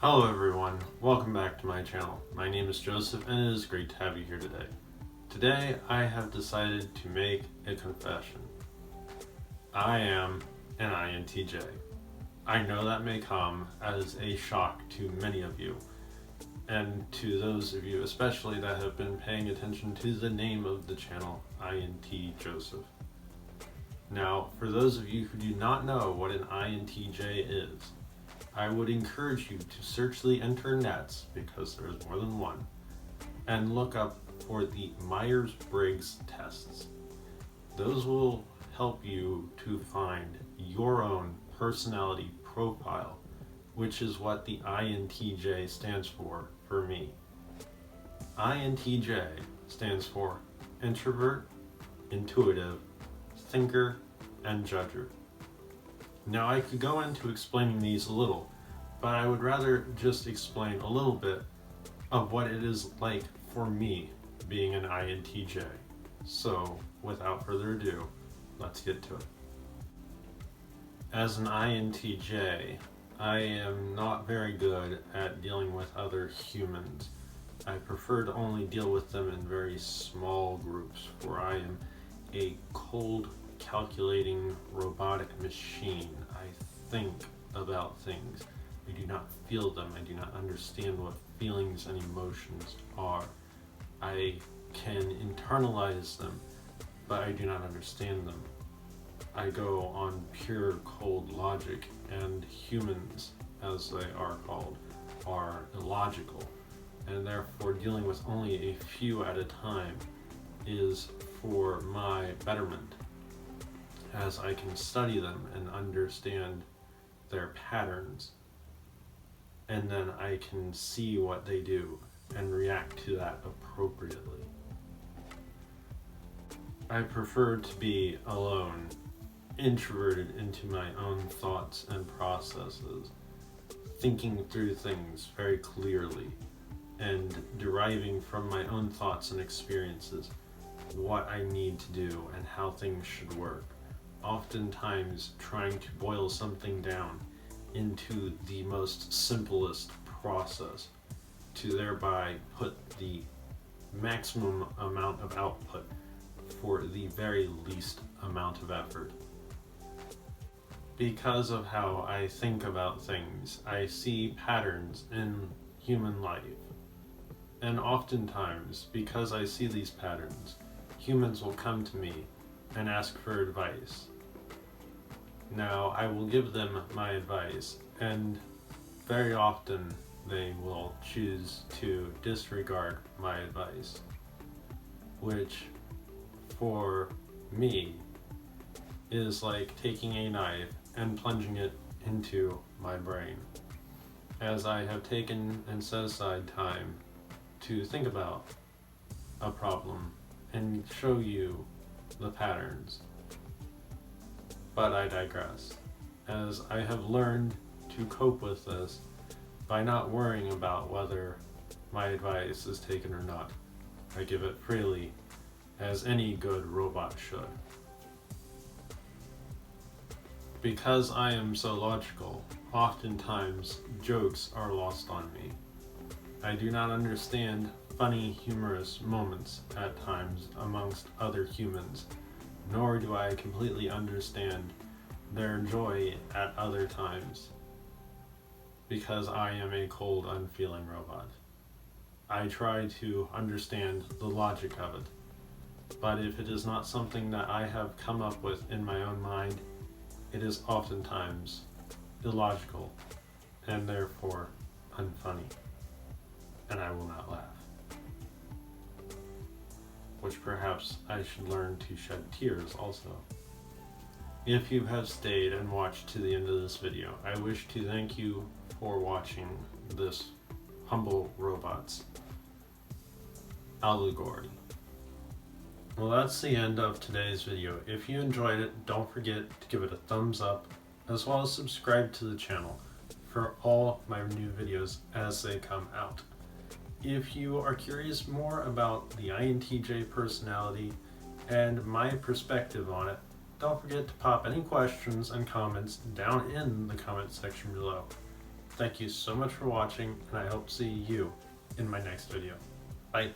Hello everyone, welcome back to my channel. My name is Joseph and it is great to have you here today. Today I have decided to make a confession. I am an INTJ. I know that may come as a shock to many of you, and to those of you especially that have been paying attention to the name of the channel, INT Joseph. Now, for those of you who do not know what an INTJ is, I would encourage you to search the internets, because there's more than one, and look up for the Meyers-Briggs tests. Those will help you to find your own personality profile, which is what the INTJ stands for me. INTJ stands for introvert, intuitive, thinker, and judger. Now, I could go into explaining these a little, but I would rather just explain a little bit of what it is like for me being an INTJ. So, without further ado, let's get to it. As an INTJ, I am not very good at dealing with other humans. I prefer to only deal with them in very small groups, for I am a cold, calculating robotic machine. I think about things. I do not feel them. I do not understand what feelings and emotions are. I can internalize them, but I do not understand them. I go on pure cold logic, and humans, as they are called, are illogical, and therefore dealing with only a few at a time is for my betterment, as I can study them and understand their patterns, and then I can see what they do and react to that appropriately. I prefer to be alone, introverted into my own thoughts and processes, thinking through things very clearly, and deriving from my own thoughts and experiences what I need to do and how things should work. Oftentimes trying to boil something down into the most simplest process to thereby put the maximum amount of output for the very least amount of effort. Because of how I think about things, I see patterns in human life. And oftentimes, because I see these patterns, humans will come to me and ask for advice. Now, I will give them my advice, and very often they will choose to disregard my advice, which for me is like taking a knife and plunging it into my brain, as I have taken and set aside time to think about a problem and show you the patterns. But I digress, as I have learned to cope with this by not worrying about whether my advice is taken or not. I give it freely, as any good robot should. Because I am so logical, oftentimes jokes are lost on me. I do not understand funny, humorous moments at times amongst other humans, nor do I completely understand their joy at other times, because I am a cold, unfeeling robot. I try to understand the logic of it, but if it is not something that I have come up with in my own mind, it is oftentimes illogical and therefore unfunny, and I will not laugh. Which perhaps I should learn to shed tears also. If you have stayed and watched to the end of this video, I wish to thank you for watching this humble robot's allegory. Well, that's the end of today's video. If you enjoyed it, don't forget to give it a thumbs up, as well as subscribe to the channel for all my new videos as they come out. If you are curious more about the INTJ personality and my perspective on it, don't forget to pop any questions and comments down in the comment section below. Thank you so much for watching, and I hope to see you in my next video. Bye.